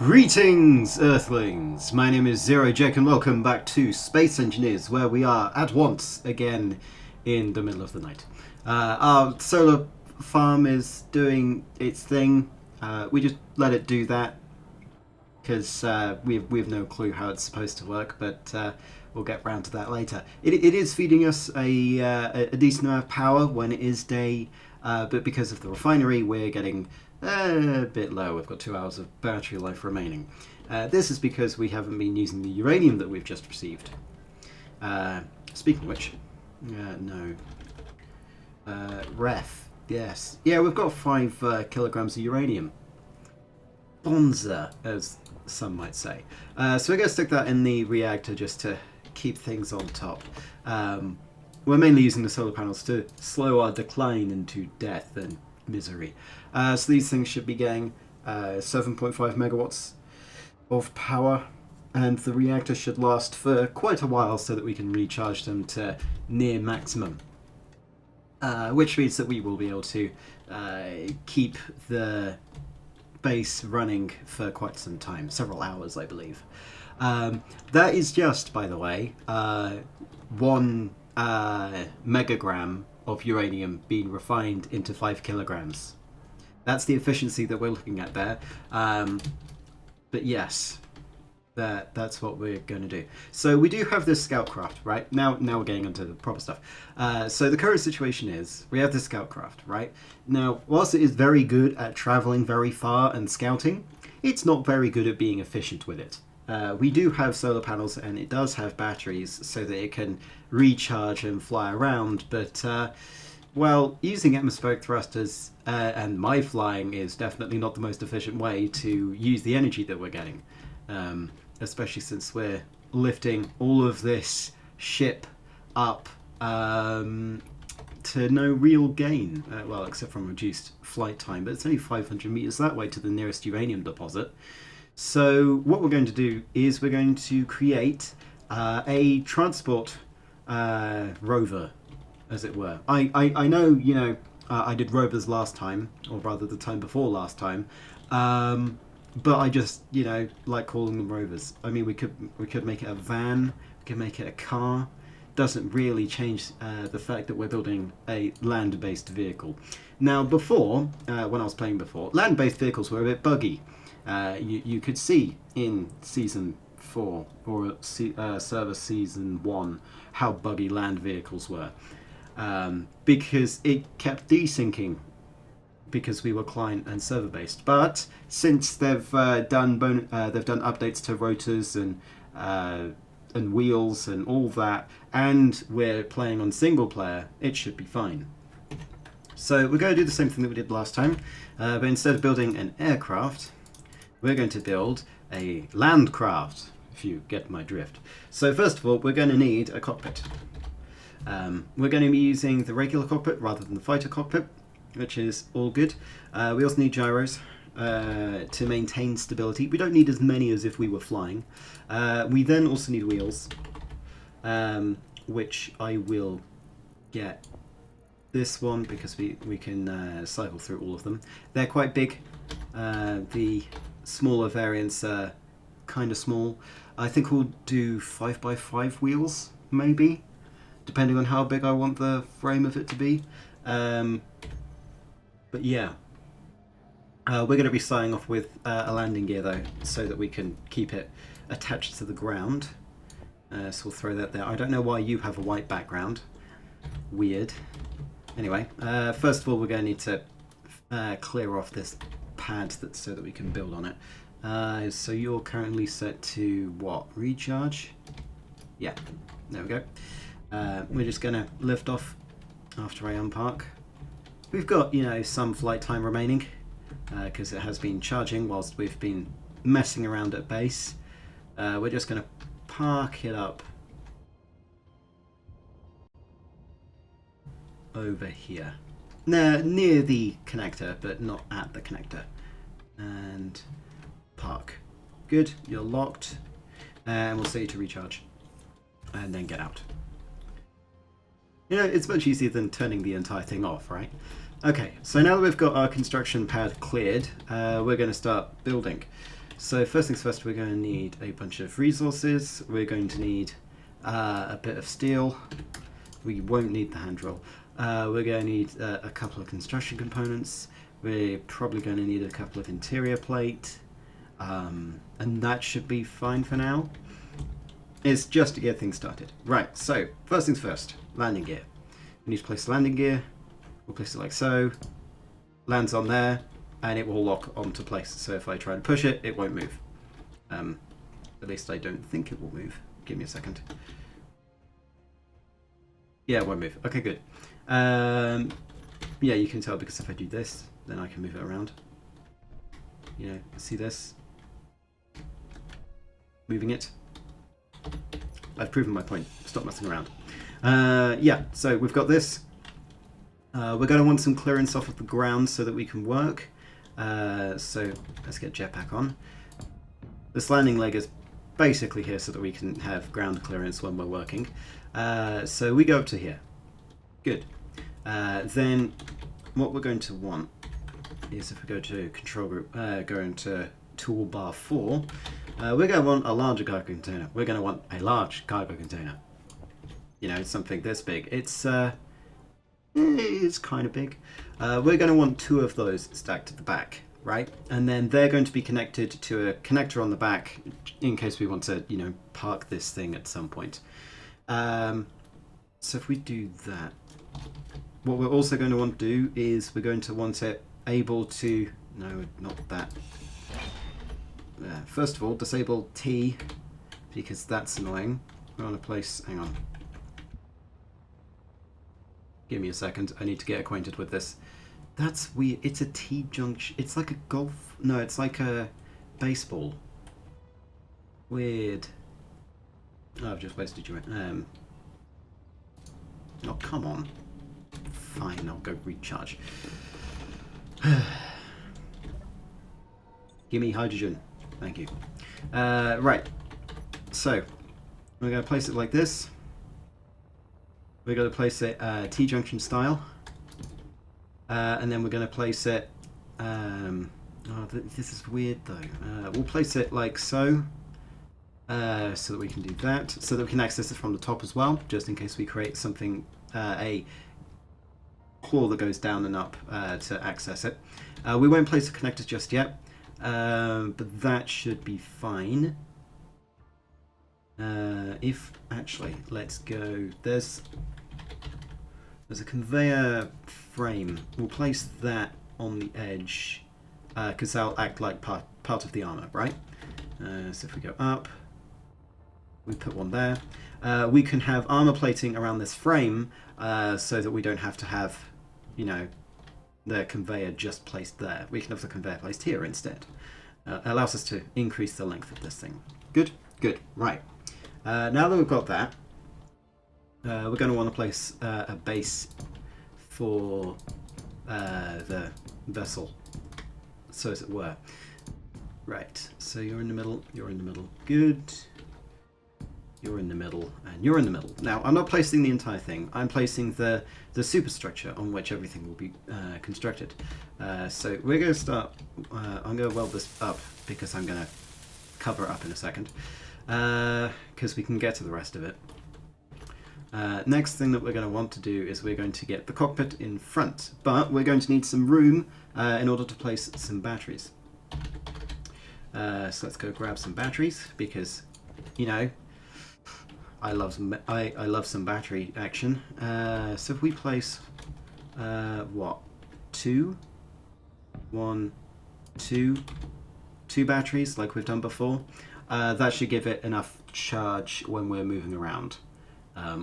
Greetings, Earthlings! My name is Zero Jack and welcome back to Space Engineers, where we are at once again in the middle of the night. Our solar farm is doing its thing. We just let it do that because we have no clue how it's supposed to work, but we'll get round to that later. It is feeding us a decent amount of power when it is day, but because of the refinery, we're getting a bit low. We've got 2 hours of battery life remaining. This is because we haven't been using the uranium that we've just received. Speaking of which, no. Ref, yes. Yeah, we've got 5 kilograms of uranium. Bonza, as some might say. So we're going to stick that in the reactor just to keep things on top. We're mainly using the solar panels to slow our decline into death and misery. So these things should be getting 7.5 megawatts of power, and the reactor should last for quite a while so that we can recharge them to near maximum. Which means that we will be able to keep the base running for quite some time, several hours I believe. That is just, by the way, 1 megagram of uranium being refined into 5 kilograms. That's the efficiency that we're looking at there. But yes, that's what we're going to do. So we do have this scout craft, right? Now we're getting into the proper stuff. So the current situation is we have this scout craft, right? Now, whilst it is very good at traveling very far and scouting, it's not very good at being efficient with it. We do have solar panels and it does have batteries so that it can recharge and fly around, but well, using atmospheric thrusters and my flying is definitely not the most efficient way to use the energy that we're getting, especially since we're lifting all of this ship up to no real gain, well, except from reduced flight time, but it's only 500 meters that way to the nearest uranium deposit. So what we're going to do is we're going to create a transport rover, as it were. I know, you know, I did rovers last time, or rather the time before last time, but I just, you know, like calling them rovers. I mean, we could make it a van, we could make it a car. Doesn't really change the fact that we're building a land-based vehicle. Now, before, when I was playing before, land-based vehicles were a bit buggy. You could see in Season 4 or Server Season 1 how buggy land vehicles were, because it kept desyncing because we were client and server based. But since they've done updates to rotors and wheels and all that, and we're playing on single player, it should be fine. So we're going to do the same thing that we did last time, but instead of building an aircraft, we're going to build a landcraft, if you get my drift. So first of all, we're going to need a cockpit. We're going to be using the regular cockpit rather than the fighter cockpit, which is all good. We also need gyros to maintain stability. We don't need as many as if we were flying. We then also need wheels, which I will get this one because we can cycle through all of them. They're quite big. The smaller variants are kind of small. I think we'll do 5x5 wheels, maybe, depending on how big I want the frame of it to be. But yeah, we're going to be starting off with a landing gear though, so that we can keep it attached to the ground. So we'll throw that there. I don't know why you have a white background. Weird. Anyway, first of all, we're going to need to clear off this pad so that we can build on it. So you're currently set to what? Recharge? Yeah, there we go. We're just going to lift off after I unpark. We've got, you know, some flight time remaining because it has been charging whilst we've been messing around at base. We're just going to park it up over here. Near the connector, but not at the connector. And park. Good, you're locked. And we'll set you to recharge. And then get out. You know, it's much easier than turning the entire thing off, right? Okay, so now that we've got our construction pad cleared, we're going to start building. So first things first, we're going to need a bunch of resources. We're going to need a bit of steel. We won't need the hand drill. We're going to need a couple of construction components. We're probably going to need a couple of interior plate. And that should be fine for now. It's just to get things started. Right, so first things first, landing gear. We need to place the landing gear. We'll place it like so. Lands on there, and it will lock onto place. So if I try to push it, it won't move. At least I don't think it will move. Give me a second. Yeah, it won't move. Okay, good. Yeah, you can tell because if I do this, then I can move it around. You know, see this? Moving it. I've proven my point. Stop messing around. Yeah, so we've got this. We're going to want some clearance off of the ground so that we can work. So let's get jetpack on. This landing leg is basically here so that we can have ground clearance when we're working. So we go up to here. Good. Then what we're going to want is if we go to control group, go into toolbar 4, we're going to want a larger cargo container. We're going to want a large cargo container. You know, something this big. It's kind of big. We're going to want 2 of those stacked at the back, right? And then they're going to be connected to a connector on the back in case we want to, you know, park this thing at some point. So if we do that, what we're also going to want to do is we're going to want it able to, no, not that. First of all, disable T, because that's annoying. We want to place, hang on. Give me a second, I need to get acquainted with this. That's weird, it's a T-junction, it's like a golf, no, it's like a baseball. Weird. Oh, I've just wasted your, oh, come on. Fine, I'll go recharge. Give me hydrogen. Thank you. Right. So, we're going to place it like this. We're going to place it T-junction style. And then we're going to place it... this is weird though. We'll place it like so. So that we can do that. So that we can access it from the top as well. Just in case we create something... a claw that goes down and up to access it. We won't place the connectors just yet. But that should be fine. If actually, let's go. There's a conveyor frame. We'll place that on the edge because that'll act like part of the armor, right? So if we go up, we put one there. We can have armor plating around this frame so that we don't have to have, you know, the conveyor just placed there. We can have the conveyor placed here instead. Allows us to increase the length of this thing. Good, good, right. Now that we've got that, we're going to want to place a base for the vessel, so as it were. Right, so you're in the middle, good. You're in the middle, and you're in the middle. Now, I'm not placing the entire thing. I'm placing the superstructure on which everything will be constructed. So we're going to start... I'm going to weld this up because I'm going to cover it up in a second. Because we can get to the rest of it. Next thing that we're going to want to do is we're going to get the cockpit in front. But we're going to need some room in order to place some batteries. So let's go grab some batteries because, you know... I love some battery action. So if we place what? 2 batteries like we've done before, that should give it enough charge when we're moving around.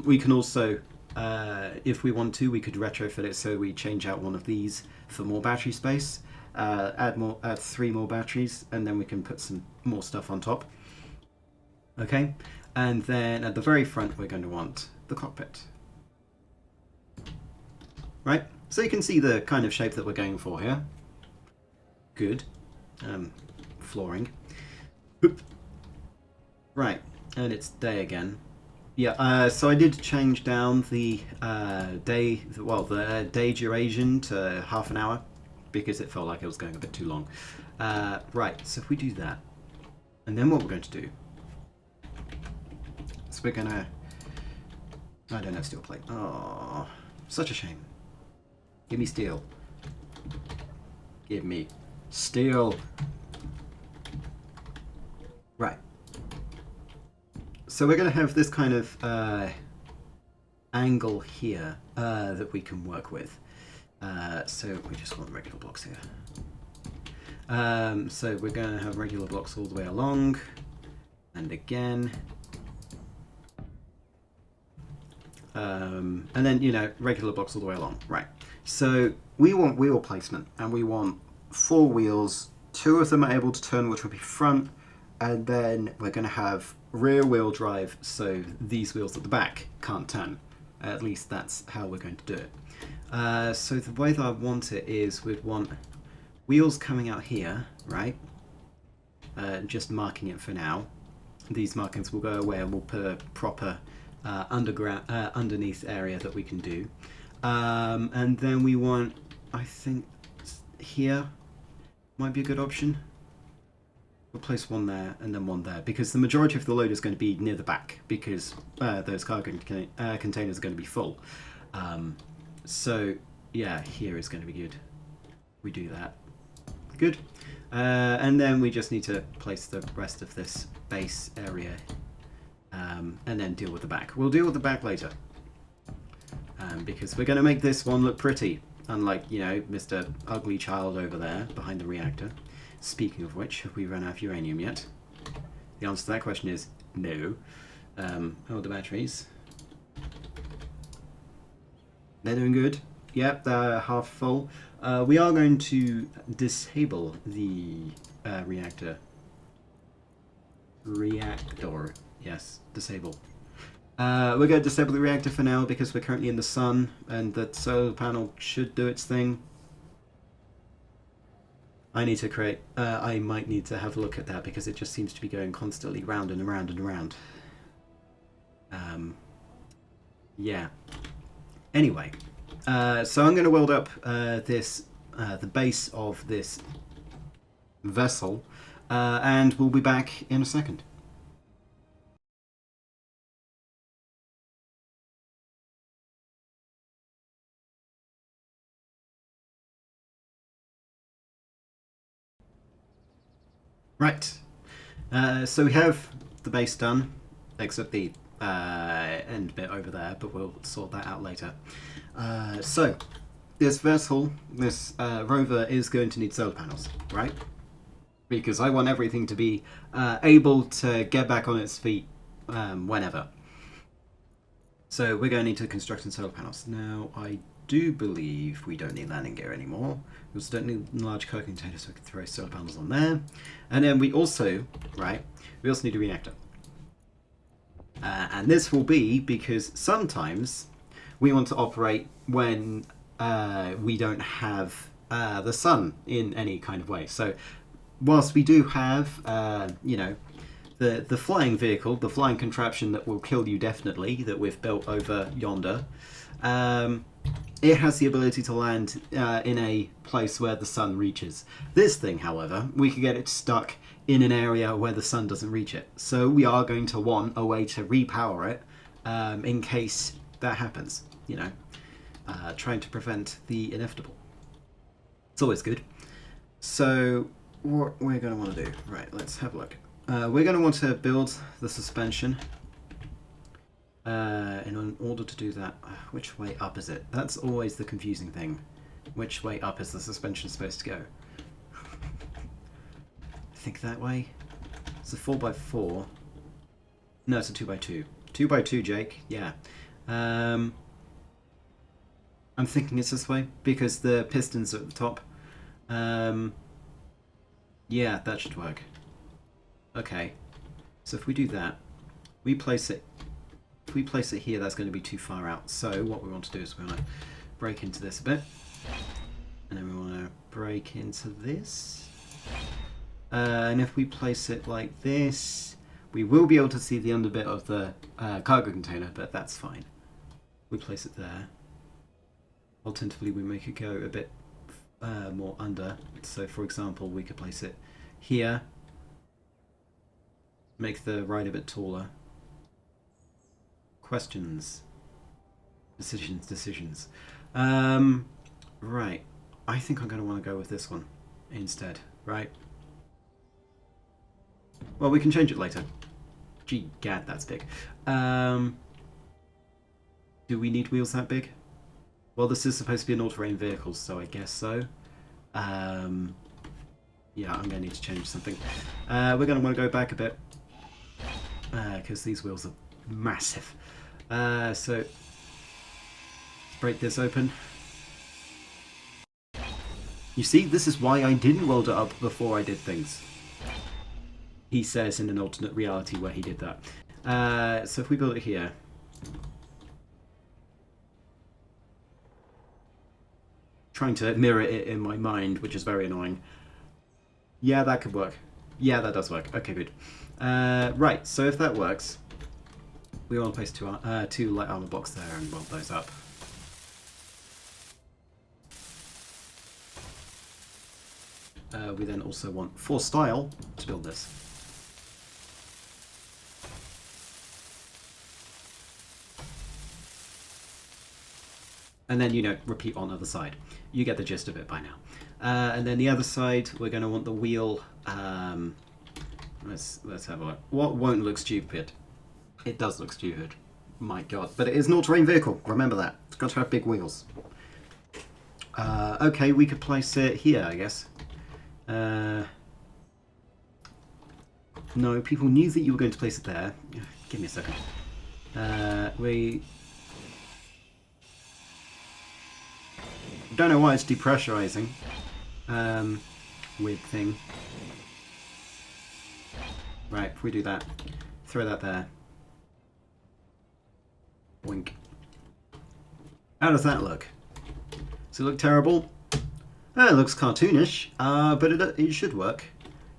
We can also, if we want to, we could retrofit it so we change out one of these for more battery space, add 3 more batteries, and then we can put some more stuff on top. Okay. And then at the very front, we're going to want the cockpit. Right? So you can see the kind of shape that we're going for here. Good. Flooring. Oop. Right. And it's day again. Yeah, so I did change down the day duration to half an hour because it felt like it was going a bit too long. Right, so if we do that, And then what we're going to do is we're gonna... I don't have steel plate. Oh, such a shame. Give me steel. Give me steel. Right. So we're going to have this kind of angle here that we can work with. So we just want regular blocks here. So we're going to have regular blocks all the way along. And again. And then, you know, regular blocks all the way along. Right. So we want wheel placement. And we want 4 wheels. 2 of them are able to turn, which will be front. And then we're going to have rear wheel drive, so these wheels at the back can't turn. At least that's how we're going to do it. So the way that I want it is we'd want wheels coming out here, right? Just marking it for now. These markings will go away and we'll put a proper underneath area that we can do. And then we want, I think here might be a good option. We'll place one there and then one there, because the majority of the load is going to be near the back, because those cargo containers are going to be full. So yeah, here is going to be good. We do that. Good. And then we just need to place the rest of this base area and then deal with the back. We'll deal with the back later, because we're going to make this one look pretty, unlike, you know, Mr. Ugly Child over there behind the reactor. Speaking of which, have we run out of uranium yet? The answer to that question is no. Oh, the batteries. They're doing good. Yep, they're half full. We are going to disable the reactor. Reactor. Yes, disable. We're going to disable the reactor for now because we're currently in the sun and the solar panel should do its thing. I need to create... I might need to have a look at that because it just seems to be going constantly round and around and around. Yeah. Anyway, so I'm going to weld up this the base of this vessel, and we'll be back in a second. Right, so we have the base done, except the end bit over there, but we'll sort that out later. So, this vessel, this rover, is going to need solar panels, right? Because I want everything to be able to get back on its feet whenever. So we're going to need to construct some solar panels. Now, I do believe we don't need landing gear anymore. We also don't need large cargo containers, so we can throw solar panels on there. And then we also, right, we also need a reactor. And this will be because sometimes we want to operate when we don't have the sun in any kind of way. So whilst we do have, you know, the flying vehicle, the flying contraption that will kill you definitely, that we've built over yonder, it has the ability to land in a place where the sun reaches. This thing, however, we could get it stuck in an area where the sun doesn't reach it. So we are going to want a way to repower it in case that happens, you know, trying to prevent the inevitable. It's always good. So what we're going to want to do, right, let's have a look. We're going to want to build the suspension. And in order to do that, which way up is it? That's always the confusing thing. Which way up is the suspension supposed to go? I think that way. It's a 4x4. No, it's a 2x2. 2x2, Jake. Yeah. I'm thinking it's this way because the pistons are at the top. Yeah, that should work. Okay. So if we do that, we place it. If we place it here, that's going to be too far out. So what we want to do is we want to break into this a bit. And then we want to break into this. And if we place it like this, we will be able to see the underbit of the cargo container, but that's fine. We place it there. Alternatively, we make it go a bit more under. So for example, we could place it here. Make the ride a bit taller. Questions. Decisions. Right. I think I'm going to want to go with this one instead, right? Well, we can change it later. Gee, gad, that's big. Do we need wheels that big? Well, this is supposed to be an all-terrain vehicle, so I guess so. Yeah, I'm going to need to change something. We're going to want to go back a bit, because these wheels are massive. So, break this open. You see, this is why I didn't weld it up before I did things. He says in an alternate reality where he did that. So if we build it here. Trying to mirror it in my mind, which is very annoying. Yeah, that could work. Yeah, that does work. Okay, good. Right, so if that works, we want to place two light armor blocks there and weld those up. We then also want, for style, to build this. And then, you know, repeat on the other side. You get the gist of it by now. And then the other side, we're going to want the wheel. Let's have a look. What won't look stupid? It does look stupid. My God. But it is an all-terrain vehicle. Remember that. It's got to have big wheels. Okay, we could place it here, I guess. No, people knew that you were going to place it there. Give me a second. We don't know why it's depressurizing. Weird thing. Right, if we do that, throw that there. Wink. How does that look? Does it look terrible? It looks cartoonish, but it should work.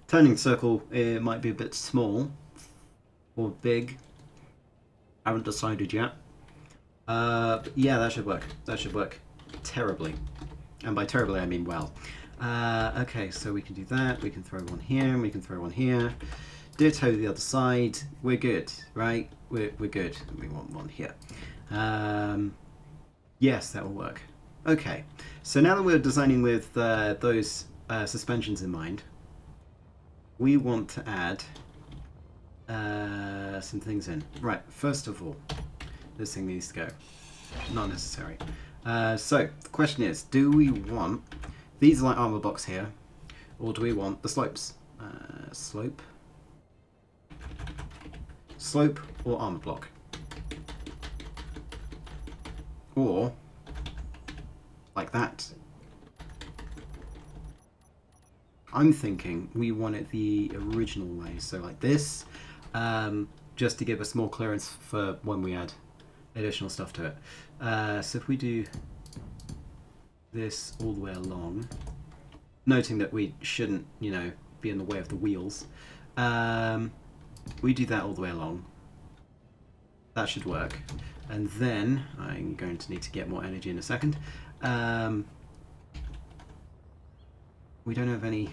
Turning circle, it might be a bit small or big. I haven't decided yet. But yeah, that should work. That should work terribly. And by terribly, I mean well. Okay, so we can do that. We can throw one here, and we can throw one here. Ditto the other side. We're good, right? We're good. We want one here. Yes, that will work. Okay, so now that we're designing with those suspensions in mind, we want to add some things in. Right, first of all, this thing needs to go. Not necessary. So, the question is, do we want these light armor blocks here, or do we want the slopes? Slope or armor block? Or like that. I'm thinking we want it the original way, so like this, just to give us more clearance for when we add additional stuff to it. So if we do this all the way along, noting that we shouldn't, you know, be in the way of the wheels, we do that all the way along. That should work. And then I'm going to need to get more energy in a second. We don't have any.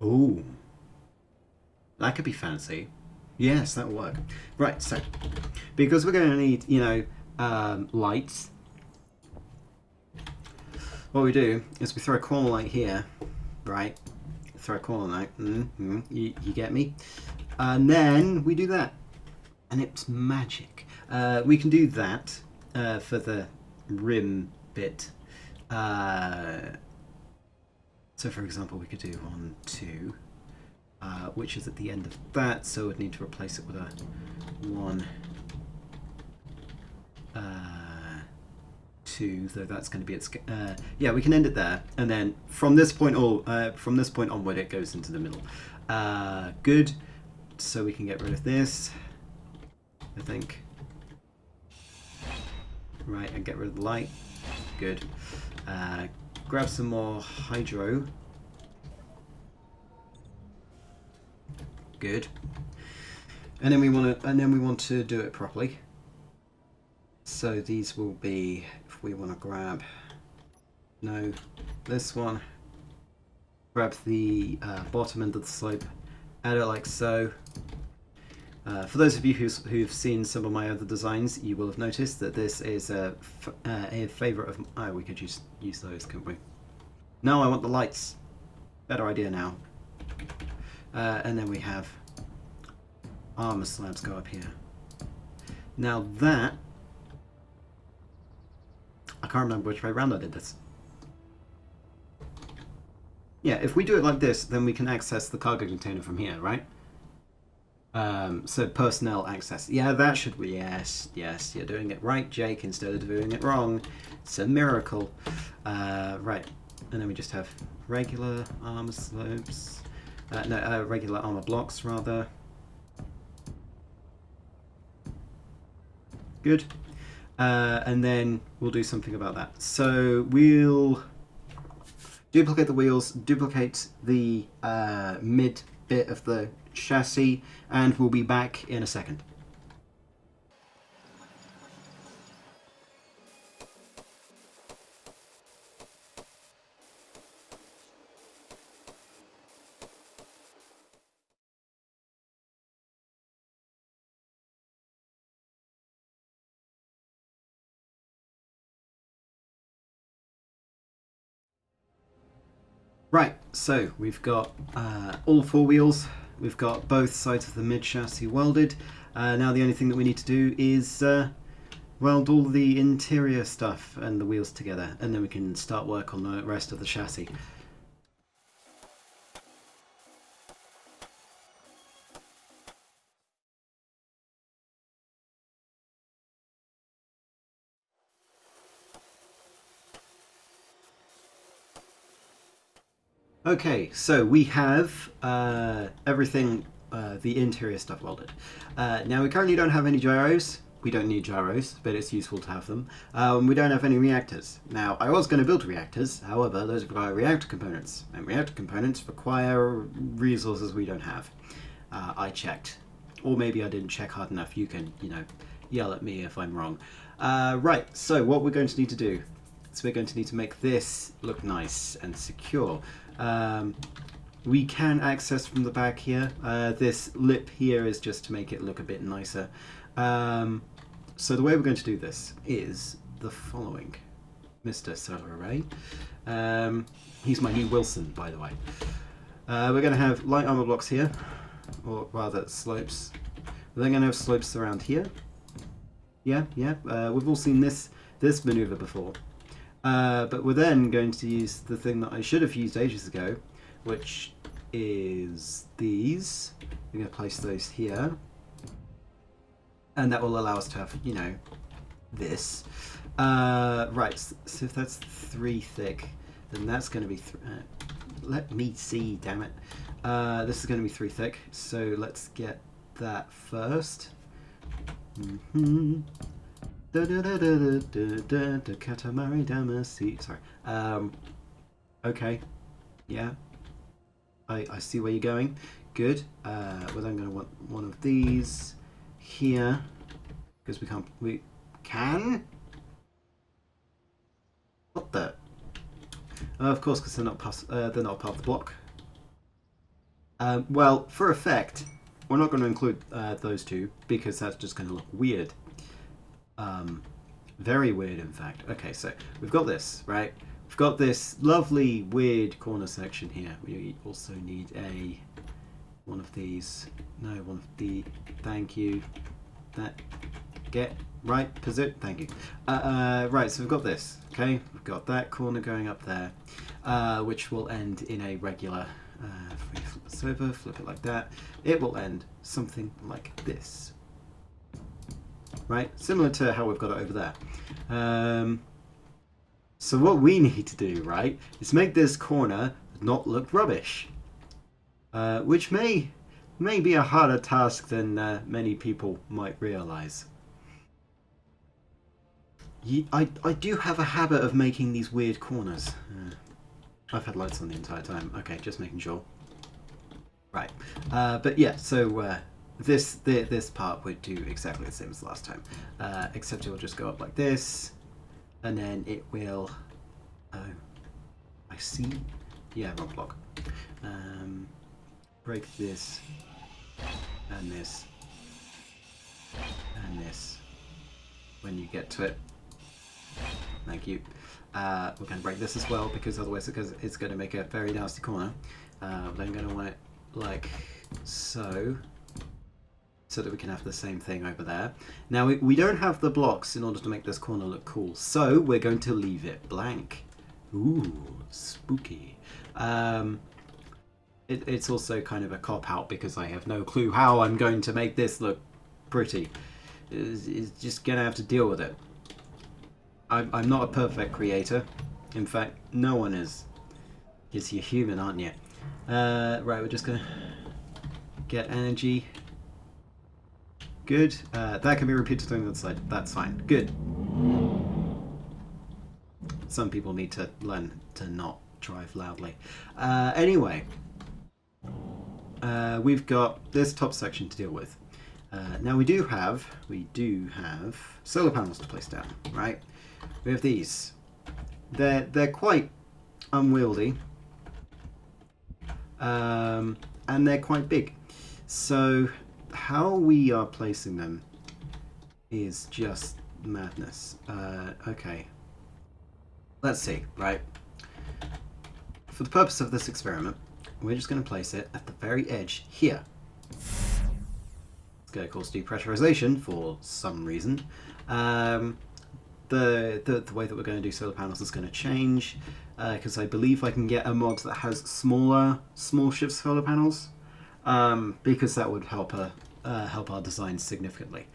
Ooh, that could be fancy. Yes, that'll work. Right, so because we're going to need, you know, lights. What we do is we throw a corner light here, right? Throw a corner light. You get me? And then we do that, and it's magic. We can do that for the rim bit. So for example, we could do 1, 2, which is at the end of that, so we'd need to replace it with a 1, 2, though that's going to be its. Yeah, we can end it there, and then from this point onward, it goes into the middle. Good. So we can get rid of this, I think. Right, and get rid of the light. Good. Grab some more hydro. Good. And then we want to do it properly. So these will be, if we want to grab, no, this one. Grab the bottom end of the slope add it like so. For those of you who've seen some of my other designs, you will have noticed that this is a favourite of... Oh, we could use those, couldn't we? No, I want the lights. Better idea now. And then we have armour slabs go up here. Now that... I can't remember which way round I did this. Yeah, if we do it like this, then we can access the cargo container from here, right? So personnel access. Yeah, that should be... Yes, you're doing it right, Jake, instead of doing it wrong. It's a miracle. Right, and then we just have regular armor slopes. Regular armor blocks, rather. Good. And then we'll do something about that. So we'll duplicate the wheels, duplicate the mid bit of the chassis, and we'll be back in a second. Right, so we've got all four wheels. We've got both sides of the mid chassis welded. Now the only thing that we need to do is weld all the interior stuff and the wheels together, and then we can start work on the rest of the chassis. Okay, so we have everything, the interior stuff welded. Now we currently don't have any gyros. We don't need gyros, but it's useful to have them. We don't have any reactors. Now, I was going to build reactors, however, those require reactor components, and reactor components require resources we don't have. I checked. Or maybe I didn't check hard enough. You can, yell at me if I'm wrong. Right, so what we're going to need to do is we're going to need to make this look nice and secure. We can access from the back here. This lip here is just to make it look a bit nicer. So the way we're going to do this is the following. Mr. Solar Array. He's my new Wilson, by the way. We're going to have light armor blocks here, or rather slopes. We're then going to have slopes around here. Yeah. We've all seen this maneuver before. But we're then going to use the thing that I should have used ages ago, which is these. We're going to place those here. And that will allow us to have, this. Right, so if that's 3 thick, then that's going to be... let me see, damn it. This is going to be 3 thick, so let's get that first. Katamari Damacy. Sorry. Okay. Yeah. I see where you're going. Good. We're then going to want one of these here, because we can. What the? Of course, because they're not part of the block. Well, for effect, we're not going to include those two because that's just going to look weird. Very weird, in fact. Okay, so we've got this, right? We've got this lovely weird corner section here. We also need one of these. No, one of the. Thank you. That. Get right position. Thank you. Right, so we've got this. Okay, we've got that corner going up there, which will end in a regular. If we flip this over, flip it like that, it will end something like this. Right, similar to how we've got it over there. So what we need to do, right, is make this corner not look rubbish, which may be a harder task than many people might realise. I do have a habit of making these weird corners. I've had lights on the entire time. Okay, just making sure. Right, but yeah, so this part would do exactly the same as last time, except it will just go up like this, and then it will. Oh, I see. Yeah, wrong block. break this, and this, and this when you get to it. Thank you. We're going to break this as well because otherwise it's going to make a very nasty corner. But I'm going to want it like so that we can have the same thing over there. Now we don't have the blocks in order to make this corner look cool, so we're going to leave it blank. Ooh, spooky. It's also kind of a cop-out because I have no clue how I'm going to make this look pretty. It's just going to have to deal with it. I'm not a perfect creator. In fact, no one is. Because you're human, aren't you? Right, we're just going to get energy. Good. That can be repeated on the other side. That's fine. Good. Some people need to learn to not drive loudly. Anyway, we've got this top section to deal with. Now we do have solar panels to place down, right? We have these. They're quite unwieldy, and they're quite big. So how we are placing them is just madness. Okay, let's see. Right, for the purpose of this experiment, we're just going to place it at the very edge here. It's going to cause depressurization for some reason. The way that we're going to do solar panels is going to change because I believe I can get a mod that has small shift solar panels because that would help our design significantly.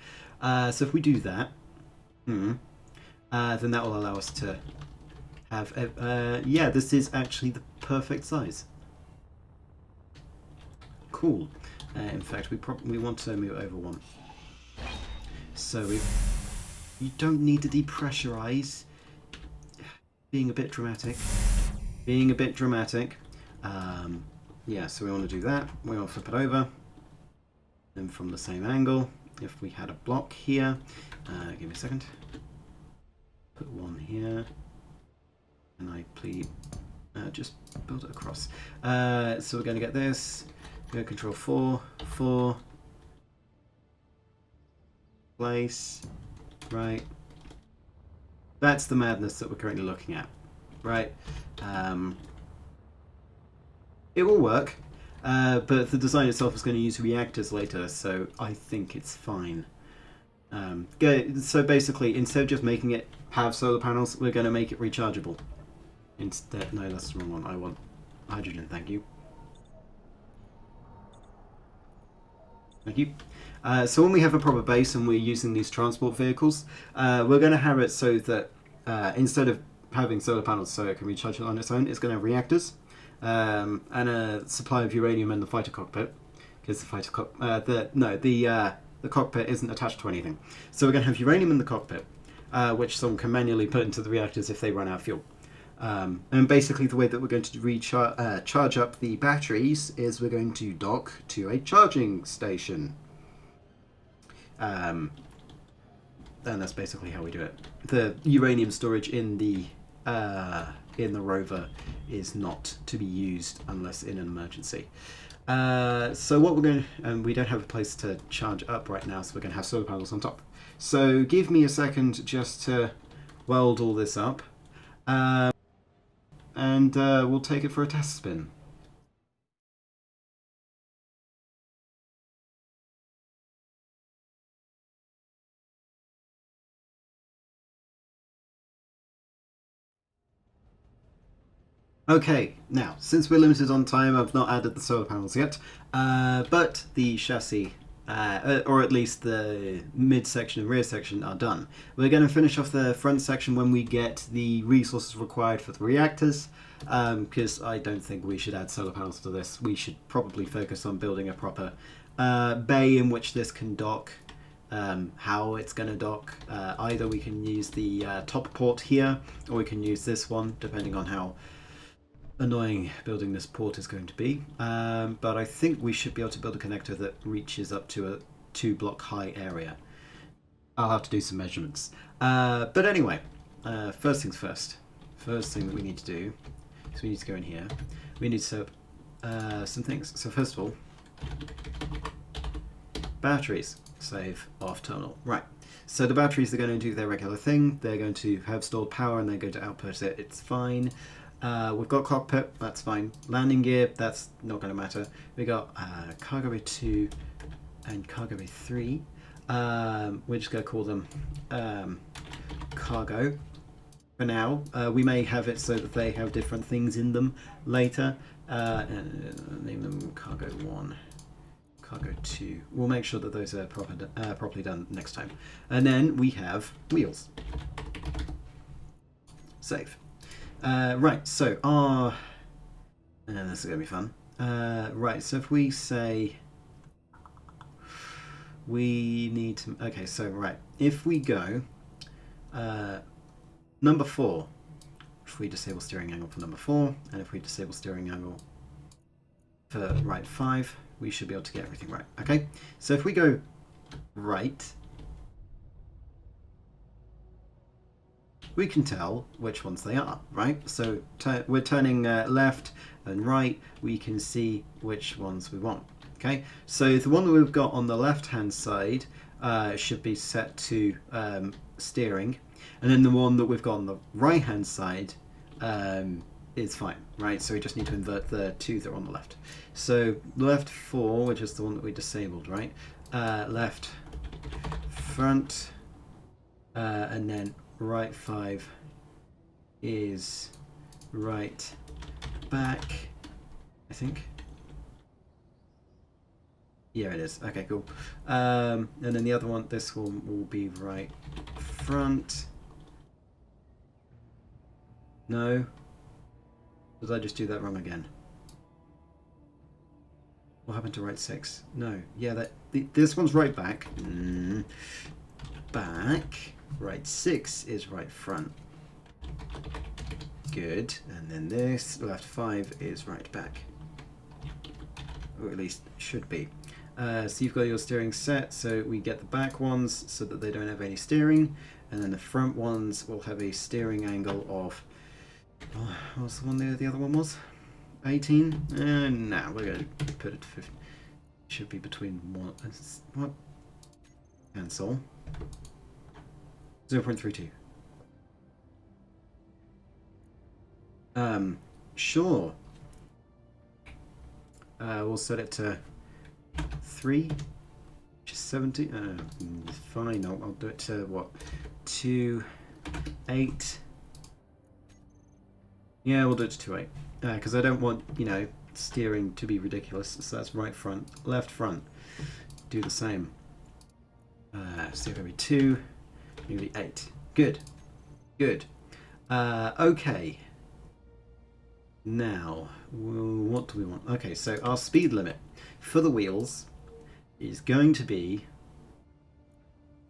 So if we do that, then that will allow us to have yeah, this is actually the perfect size. Cool. In fact, we want to move over one. So you don't need to depressurize. Being a bit dramatic. Yeah, so we want to do that. We want to flip it over. And from the same angle, if we had a block here, give me a second. Put one here. And I please just build it across. So we're going to get this. Go control 4. Place. Right. That's the madness that we're currently looking at. Right. It will work, but the design itself is going to use reactors later, so I think it's fine. So basically, instead of just making it have solar panels, we're going to make it rechargeable. Instead, no, that's the wrong one. I want hydrogen, thank you. Thank you. So when we have a proper base and we're using these transport vehicles, we're going to have it so that instead of having solar panels so it can recharge on its own, it's going to have reactors and a supply of uranium in the fighter cockpit, because the cockpit isn't attached to anything. So we're going to have uranium in the cockpit, which someone can manually put into the reactors if they run out of fuel. And basically the way that we're going to charge up the batteries is we're going to dock to a charging station. And that's basically how we do it. The uranium storage in the Rover is not to be used unless in an emergency. So what we're going to, and we don't have a place to charge up right now, so we're going to have solar panels on top. So give me a second just to weld all this up. And we'll take it for a test spin. Okay, now, since we're limited on time, I've not added the solar panels yet, but the chassis, or at least the mid-section and rear section, are done. We're going to finish off the front section when we get the resources required for the reactors, because I don't think we should add solar panels to this. We should probably focus on building a proper bay in which this can dock. How it's going to dock. Either we can use the top port here, or we can use this one, depending on how annoying building this port is going to be. But I think we should be able to build a connector that reaches up to a 2-block high area. I'll have to do some measurements. But anyway, first things first. First thing that we need to do is we need to go in here. We need to set up some things. So first of all, batteries. Save off terminal. Right. So the batteries are going to do their regular thing. They're going to have stored power and they're going to output it. It's fine. We've got cockpit. That's fine. Landing gear. That's not going to matter. We got cargo bay 2 and cargo bay 3. We're just going to call them cargo for now. We may have it so that they have different things in them later. Name them cargo 1. Cargo 2. We'll make sure that those are properly done next time. And then we have wheels. Save. Right, so our... this is going to be fun. Right, so if we say... We need to... Okay, so right. If we go... number 4. If we disable steering angle for number 4, and if we disable steering angle for right 5... we should be able to get everything right. Okay, so if we go right, we can tell which ones they are, right? So we're turning left and right, we can see which ones we want. Okay, so the one that we've got on the left hand side should be set to steering, and then the one that we've got on the right hand side is fine, right? So we just need to invert the two that are on the left. So left 4, which is the one that we disabled, right? Left front, and then right 5 is right back, I think. Yeah, it is. Okay, cool. And then the other one, this one will be right front. No. Did I just do that wrong again? What happened to right 6? No. Yeah, this one's right back. Back. Right 6 is right front. Good. And then this, left 5 is right back. Or at least should be. So you've got your steering set, so we get the back ones so that they don't have any steering. And then the front ones will have a steering angle of... Oh, what's the one there? The other one was 18. Nah, we're going to put it to 50. Should be between one. What? Cancel. 0.32. Sure. We'll set it to 3, which is 70. Fine. I'll do it to what? 2, 8. Yeah, we'll do it to 2.8 because I don't want, steering to be ridiculous. So that's right front, left front. Do the same. So going to be 2, maybe 8. Good, good. Okay. Now, what do we want? Okay, so our speed limit for the wheels is going to be.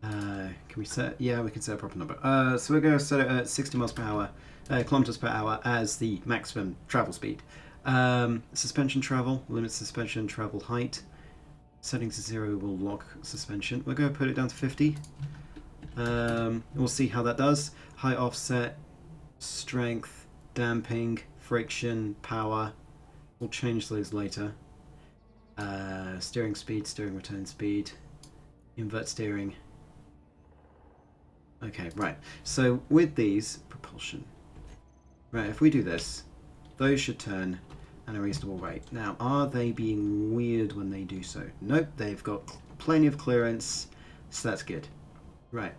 Can we set? Yeah, we can set a proper number. So we're going to set it at 60 miles per hour. Kilometers per hour as the maximum travel speed. Suspension travel, limit suspension travel height. Setting to 0 will lock suspension. We're going to put it down to 50. We'll see how that does. Height offset, strength, damping, friction, power. We'll change those later. Steering speed, steering return speed, invert steering. Okay, right. So with these, propulsion. Right, if we do this, those should turn at a reasonable rate. Now, are they being weird when they do so? Nope, they've got plenty of clearance, so that's good. Right.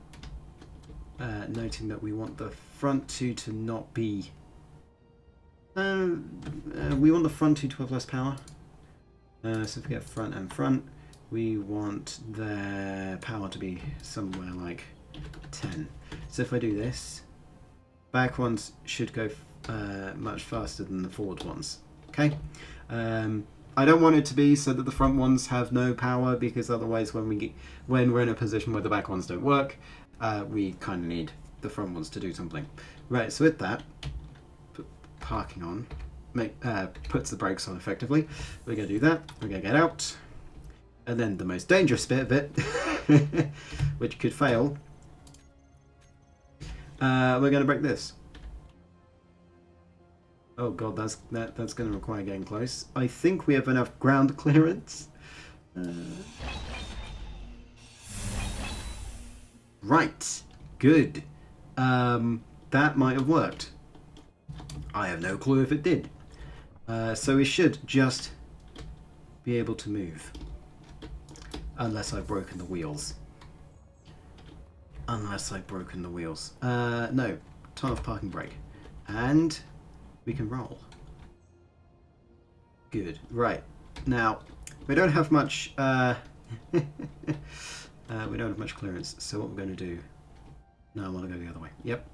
Noting that we want the front two to not be... we want the front two to have less power. So if we get front and front, we want their power to be somewhere like 10. So if I do this, back ones should go much faster than the forward ones. Okay. I don't want it to be so that the front ones have no power, because otherwise when we're in a position where the back ones don't work, we kind of need the front ones to do something. Right, so with that, put parking on, puts the brakes on effectively. We're going to do that, we're going to get out, and then the most dangerous bit of it, which could fail, we're going to break this. Oh god, that's going to require getting close. I think we have enough ground clearance. Right, good. That might have worked. I have no clue if it did. So we should just be able to move. Unless I've broken the wheels. Unless I've broken the wheels. No. Turn off parking brake. And we can roll. Good. Right. Now, we don't have much... we don't have much clearance. So what we're going to do... No, I want to go the other way. Yep.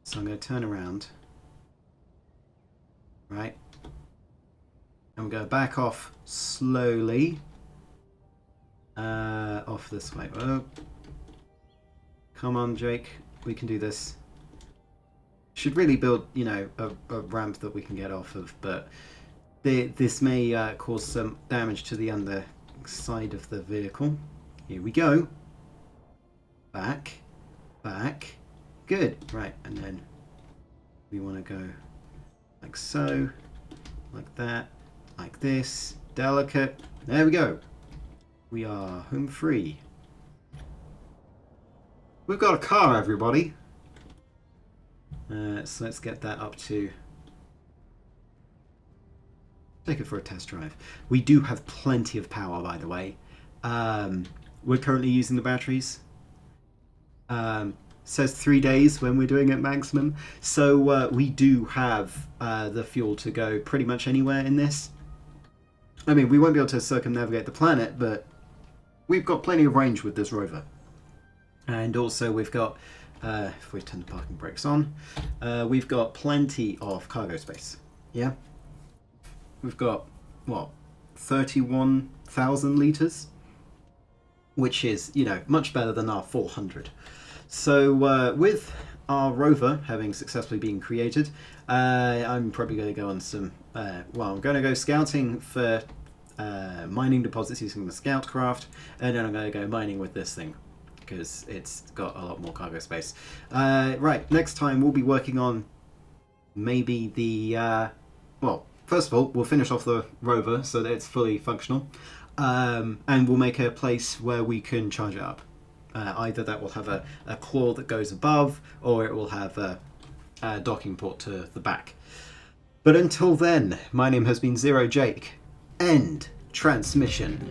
So I'm going to turn around. Right. And we're going to back off slowly. Off this way. Oh. Come on, Jake. We can do this. Should really build, you know, a ramp that we can get off of, but this may cause some damage to the underside of the vehicle. Here we go. Back. Back. Good. Right, and then we want to go like so, like that, like this. Delicate. There we go. We are home free. We've got a car, everybody. So let's get that up to... Take it for a test drive. We do have plenty of power, by the way. We're currently using the batteries. Says 3 days when we're doing it maximum. So we do have the fuel to go pretty much anywhere in this. I mean, we won't be able to circumnavigate the planet, but we've got plenty of range with this rover. And also we've got, if we turn the parking brakes on, we've got plenty of cargo space. Yeah? We've got, what, 31,000 litres? Which is, you know, much better than our 400. So with our rover having successfully been created, I'm probably going to go on some, well, I'm going to go scouting for mining deposits using the scout craft, and then I'm going to go mining with this thing, because it's got a lot more cargo space. Right, next time we'll be working on maybe the, well, first of all, we'll finish off the rover so that it's fully functional, and we'll make a place where we can charge it up. Either that will have a claw that goes above, or it will have a docking port to the back. But until then, my name has been Zero Jake. End transmission.